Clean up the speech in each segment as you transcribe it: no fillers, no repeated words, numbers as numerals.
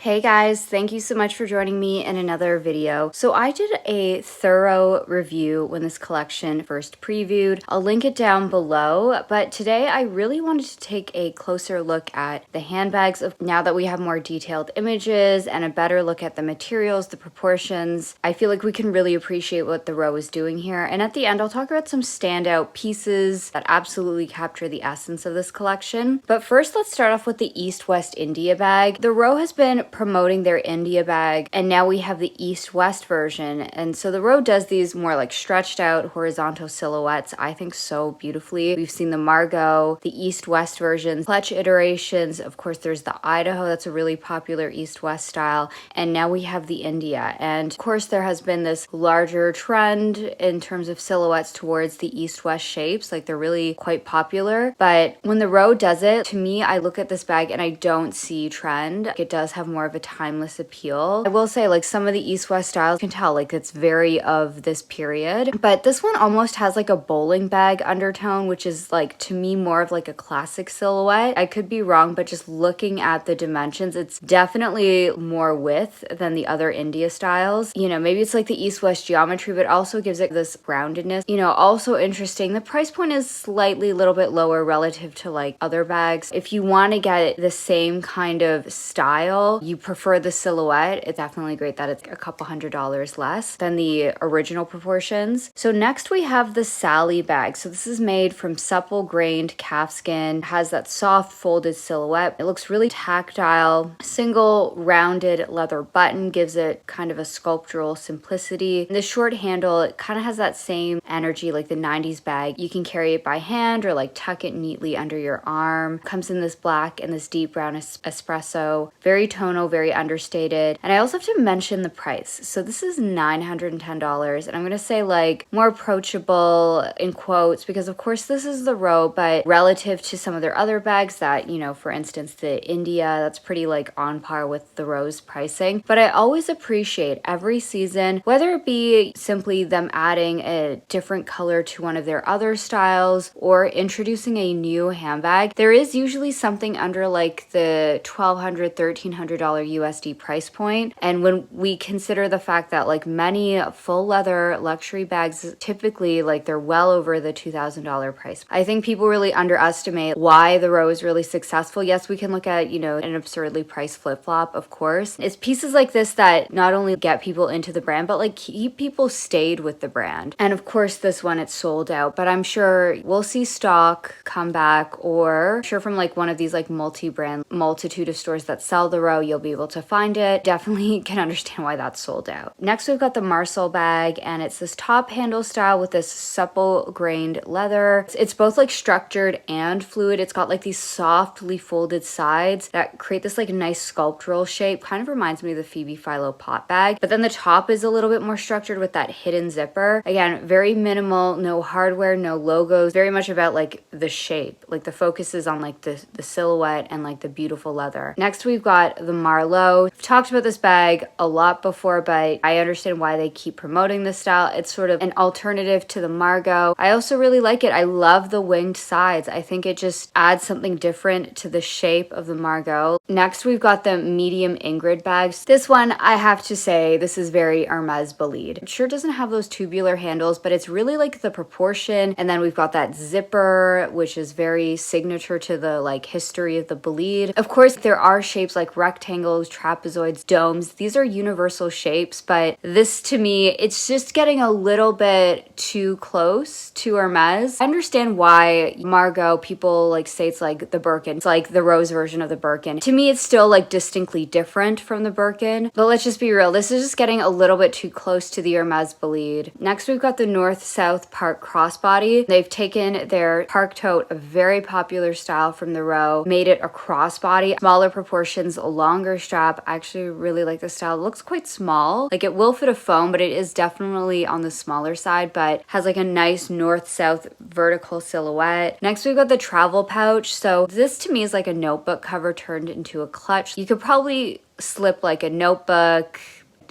Hey guys, thank you so much for joining me in another video. So I did a thorough review when this collection first previewed. I'll link it down below, but today I really wanted to take a closer look at the handbags now that we have more detailed images and a better look at the materials, the proportions. I feel like we can really appreciate what the Loewe is doing here. And at the end, I'll talk about some standout pieces that absolutely capture the essence of this collection. But first, let's start off with the East-West India bag. The Loewe has been promoting their India bag, and now we have the East-West version. And so the Loewe does these more like stretched out horizontal silhouettes, I think, so beautifully. We've seen the Margot, the East-West versions, clutch iterations. Of course, there's the Idaho, that's a really popular East-West style. And now we have the India. And of course, there has been this larger trend in terms of silhouettes towards the East-West shapes. Like, they're really quite popular. But when the Loewe does it, to me, I look at this bag and I don't see trend. It does have more of a timeless appeal. I will say, like, some of the East-West styles, you can tell, like, it's very of this period. But this one almost has like a bowling bag undertone, which is, like, to me, more of like a classic silhouette. I could be wrong, but just looking at the dimensions, it's definitely more width than the other India styles. You know, maybe it's like the East-West geometry, but also gives it this groundedness. You know, also interesting, the price point is slightly a little bit lower relative to like other bags. If you want to get the same kind of style, you prefer the silhouette, it's definitely great that it's a couple $100s less than the original proportions. So next we have the Sally bag. So this is made from supple grained calfskin, has that soft folded silhouette. It looks really tactile. Single rounded leather button gives it kind of a sculptural simplicity. And the short handle, it kind of has that same energy like the 90s bag. You can carry it by hand or like tuck it neatly under your arm. Comes in this black and this deep brown espresso. Very tonal, very understated. And I also have to mention the price. So this is $910, and I'm gonna say like more approachable in quotes, because of course this is the Loewe, but relative to some of their other bags that, you know, for instance the India, that's pretty like on par with the Loewe's pricing. But I always appreciate every season, whether it be simply them adding a different color to one of their other styles or introducing a new handbag, there is usually something under like the $1,200, $1,300 USD price point. And when we consider the fact that like many full leather luxury bags, typically like they're well over the $2,000 price, I think people really underestimate why the Loewe is really successful. Yes, we can look at, you know, an absurdly priced flip-flop, of course. It's pieces like this that not only get people into the brand, but like keep people stayed with the brand. And of course this one, it's sold out, but I'm sure we'll see stock come back, or I'm sure from like one of these like multi-brand multitude of stores that sell the Loewe, you'll be able to find it. Definitely can understand why that's sold out. Next we've got the Marcel bag, and it's this top handle style with this supple grained leather. It's both like structured and fluid. It's got like these softly folded sides that create this like nice sculptural shape. Kind of reminds me of the PHOEBE PHILO pot bag, but then the top is a little bit more structured with that hidden zipper. Again, very minimal, no hardware, no logos, very much about like the shape. Like the focus is on like the silhouette and like the beautiful leather. Next we've got the Marlo. I've talked about this bag a lot before, but I understand why they keep promoting this style. It's sort of an alternative to the Margot. I also really like it. I love the winged sides. I think it just adds something different to the shape of the Margot. Next we've got the medium Ingrid bags. This one, I have to say, this is very Hermes bolide. It sure doesn't have those tubular handles, but it's really like the proportion. And then we've got that zipper, which is very signature to the like history of the bolide. Of course, there are shapes like rectangles, trapezoids, domes. These are universal shapes, but this to me, it's just getting a little bit too close to Hermes. I understand why Margot, people like say it's like the Birkin. It's like the rose version of the Birkin. To me, it's still like distinctly different from the Birkin, but let's just be real. This is just getting a little bit too close to the Hermes bolide. Next, we've got the North-South Park crossbody. They've taken their park tote, a very popular style from the Loewe, made it a crossbody, smaller proportions, a longer strap. I actually really like the style. It looks quite small. Like, it will fit a phone, but it is definitely on the smaller side, but has like a nice north-south vertical silhouette. Next, we've got the travel pouch. So this to me is like a notebook cover turned into a clutch. You could probably slip like a notebook,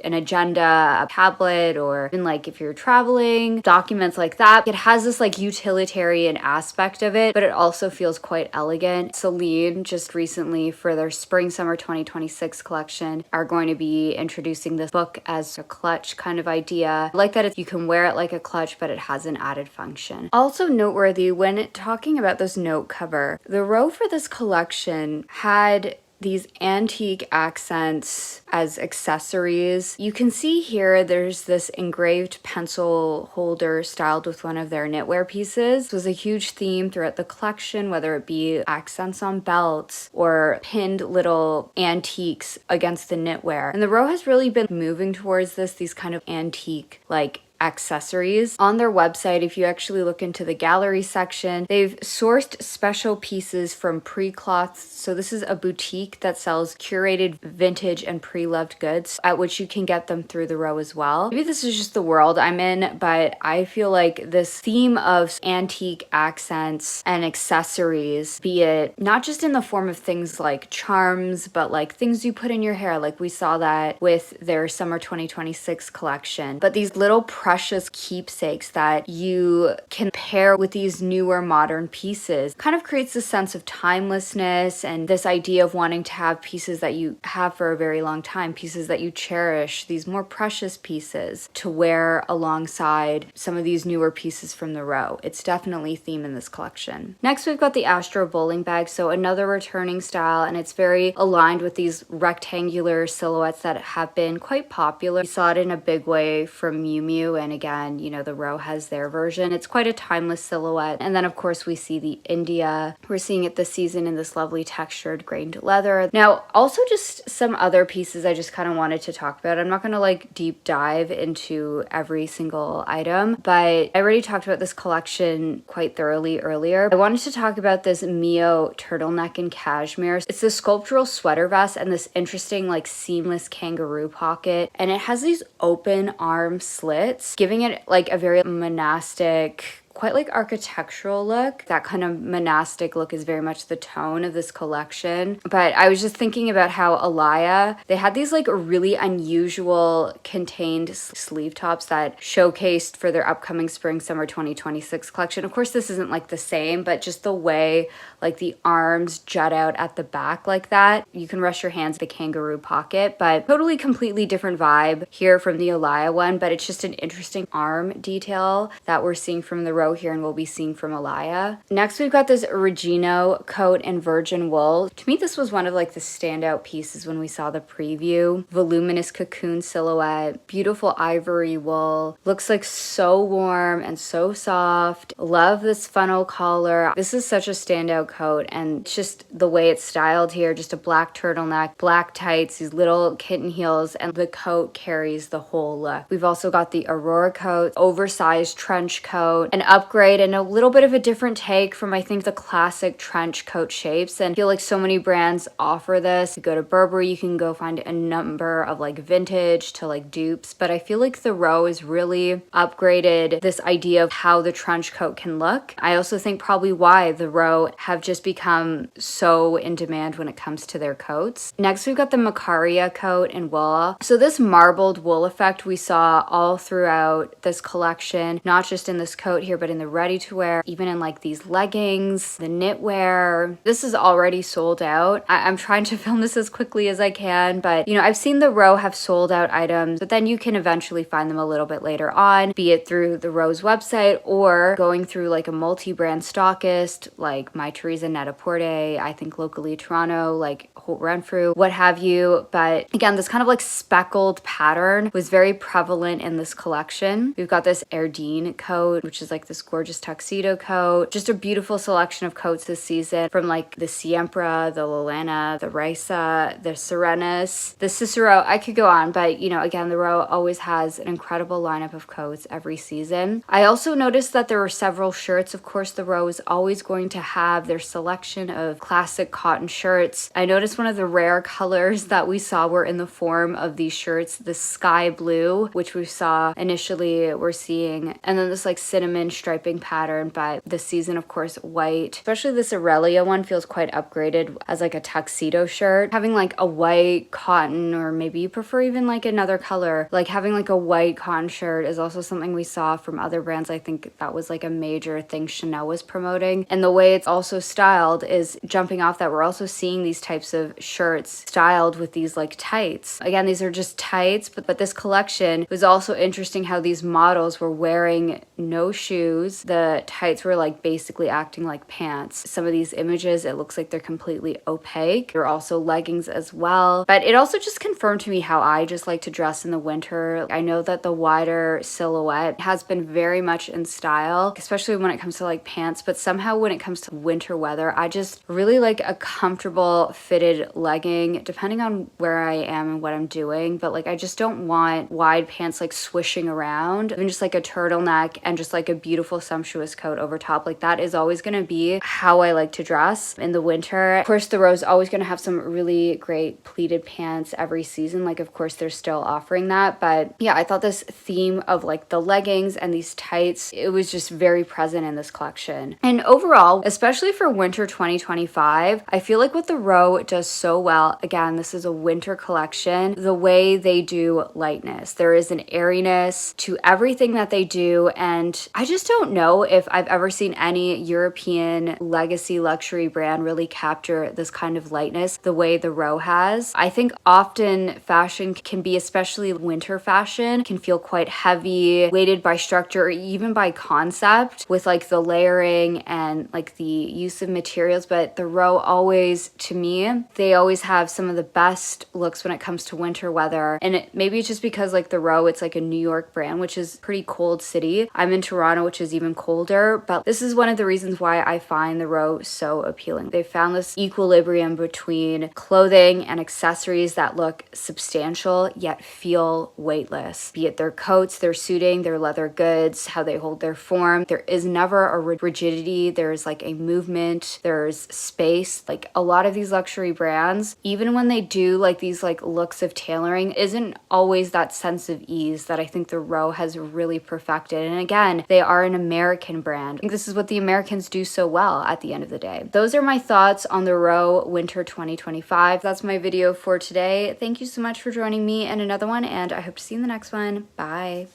an agenda, a tablet, or even like if you're traveling, documents like that. It has this like utilitarian aspect of it, but it also feels quite elegant. Celine just recently for their spring summer 2026 collection are going to be introducing this book as a clutch kind of idea. I like that you can wear it like a clutch, but it has an added function. Also noteworthy when talking about this note cover, the row for this collection had these antique accents as accessories. You can see here there's this engraved pencil holder styled with one of their knitwear pieces. This was a huge theme throughout the collection, whether it be accents on belts or pinned little antiques against the knitwear. And the row has really been moving towards this, these kind of antique like accessories. On their website, if you actually look into the gallery section, they've sourced special pieces from pre-cloths. So this is a boutique that sells curated vintage and pre-loved goods at which you can get them through the row as well. Maybe this is just the world I'm in, but I feel like this theme of antique accents and accessories, be it not just in the form of things like charms, but like things you put in your hair, like we saw that with their summer 2026 collection, but these little precious keepsakes that you can pair with these newer modern pieces kind of creates a sense of timelessness and this idea of wanting to have pieces that you have for a very long time, pieces that you cherish, these more precious pieces to wear alongside some of these newer pieces from the row. It's definitely a theme in this collection. Next, we've got the Astro bowling bag, so another returning style, and it's very aligned with these rectangular silhouettes that have been quite popular. We saw it in a big way from Miu Miu, and again, you know, the row has their version. It's quite a timeless silhouette. And then of course we see the India. We're seeing it this season in this lovely textured grained leather. Now, also just some other pieces I just kind of wanted to talk about. I'm not going to like deep dive into every single item, but I already talked about this collection quite thoroughly earlier. I wanted to talk about this Mio turtleneck in cashmere. It's this sculptural sweater vest and this interesting like seamless kangaroo pocket, and it has these open arm slits, giving it like a very monastic, quite like architectural look. That kind of monastic look is very much the tone of this collection. But I was just thinking about how Alaya, they had these like really unusual contained sleeve tops that showcased for their upcoming spring summer 2026 collection. Of course, this isn't like the same, but just the way like the arms jut out at the back like that, you can rest your hands the kangaroo pocket, but totally completely different vibe here from the Alaya one. But it's just an interesting arm detail that we're seeing from the row here and we'll be seeing from Alaya. Next, we've got this Regino coat in virgin wool. To me, this was one of like the standout pieces when we saw the preview. Voluminous cocoon silhouette, beautiful ivory wool, looks like so warm and so soft. Love this funnel collar. This is such a standout coat, and just the way it's styled here, just a black turtleneck, black tights, these little kitten heels, and the coat carries the whole look. We've also got the Aurora coat, oversized trench coat, an upgrade and a little bit of a different take from I think the classic trench coat shapes, and I feel like so many brands offer this. You go to Burberry, you can go find a number of like vintage to like dupes, but I feel like the row is really upgraded this idea of how the trench coat can look. I also think probably why the row have just become so in demand when it comes to their coats. Next, we've got the Macaria coat in wool. So this marbled wool effect we saw all throughout this collection, not just in this coat here, but in the ready to wear, even in like these leggings, the knitwear. This is already sold out. I'm trying to film this as quickly as I can, but you know, I've seen the row have sold out items, but then you can eventually find them a little bit later on, be it through the row's website or going through like a multi-brand stockist like My Teresa Net-a-Porter, I think locally Toronto, like Holt Renfrew, what have you. But again, this kind of like speckled pattern was very prevalent in this collection. We've got this Erdem coat, which is like this gorgeous tuxedo coat. Just a beautiful selection of coats this season from like the Siempre, the Lolana, the Risa, the Serenas, the Cicero. I could go on, but you know, again, the row always has an incredible lineup of coats every season. I also noticed that there were several shirts. Of course, the row is always going to have their selection of classic cotton shirts. I noticed one of the rare colors that we saw were in the form of these shirts, the sky blue, which we saw initially we're seeing, and then this like cinnamon striping pattern, but this season, of course, white. Especially this Aurelia one feels quite upgraded as like a tuxedo shirt. Having like a white cotton, or maybe you prefer even like another color, like having like a white cotton shirt is also something we saw from other brands. I think that was like a major thing Chanel was promoting. And the way it's also styled is jumping off that we're also seeing these types of shirts styled with these like tights. Again, these are just tights, but this collection was also interesting how these models were wearing no shoes. The tights were like basically acting like pants. Some of these images, it looks like they're completely opaque. There are also leggings as well. But it also just confirmed to me how I just like to dress in the winter. I know that the wider silhouette has been very much in style, especially when it comes to like pants, but somehow when it comes to winter weather, I just really like a comfortable fitted legging, depending on where I am and what I'm doing. But like, I just don't want wide pants like swishing around. Even just like a turtleneck and just like a beautiful sumptuous coat over top. Like that is always going to be how I like to dress in the winter. Of course, the Row's always going to have some really great pleated pants every season. Like, of course, they're still offering that. But yeah, I thought this theme of like the leggings and these tights, it was just very present in this collection. And overall, especially for winter 2025, I feel like what the Row does so well, again, this is a winter collection, the way they do lightness. There is an airiness to everything that they do, and I just don't know if I've ever seen any European legacy luxury brand really capture this kind of lightness the way the Row has. I think often fashion can be, especially winter fashion, can feel quite heavy, weighted by structure or even by concept with like the layering and like the use of materials. But the Row always, to me, they always have some of the best looks when it comes to winter weather. And maybe it's just because like the Row, it's like a New York brand, which is a pretty cold city. I'm in Toronto, which is even colder, but this is one of the reasons why I find the Row so appealing. They found this equilibrium between clothing and accessories that look substantial yet feel weightless. Be it their coats, their suiting, their leather goods, how they hold their form. There is never a rigidity. There's like a movement. There's space. Like a lot of these luxury brands, even when they do like these like looks of tailoring, isn't always that sense of ease that I think the Row has really perfected. And again, they are an American brand. I think this is what the Americans do so well at the end of the day. Those are my thoughts on the Row Winter 2025. That's my video for today. Thank you so much for joining me in another one, and I hope to see you in the next one. Bye.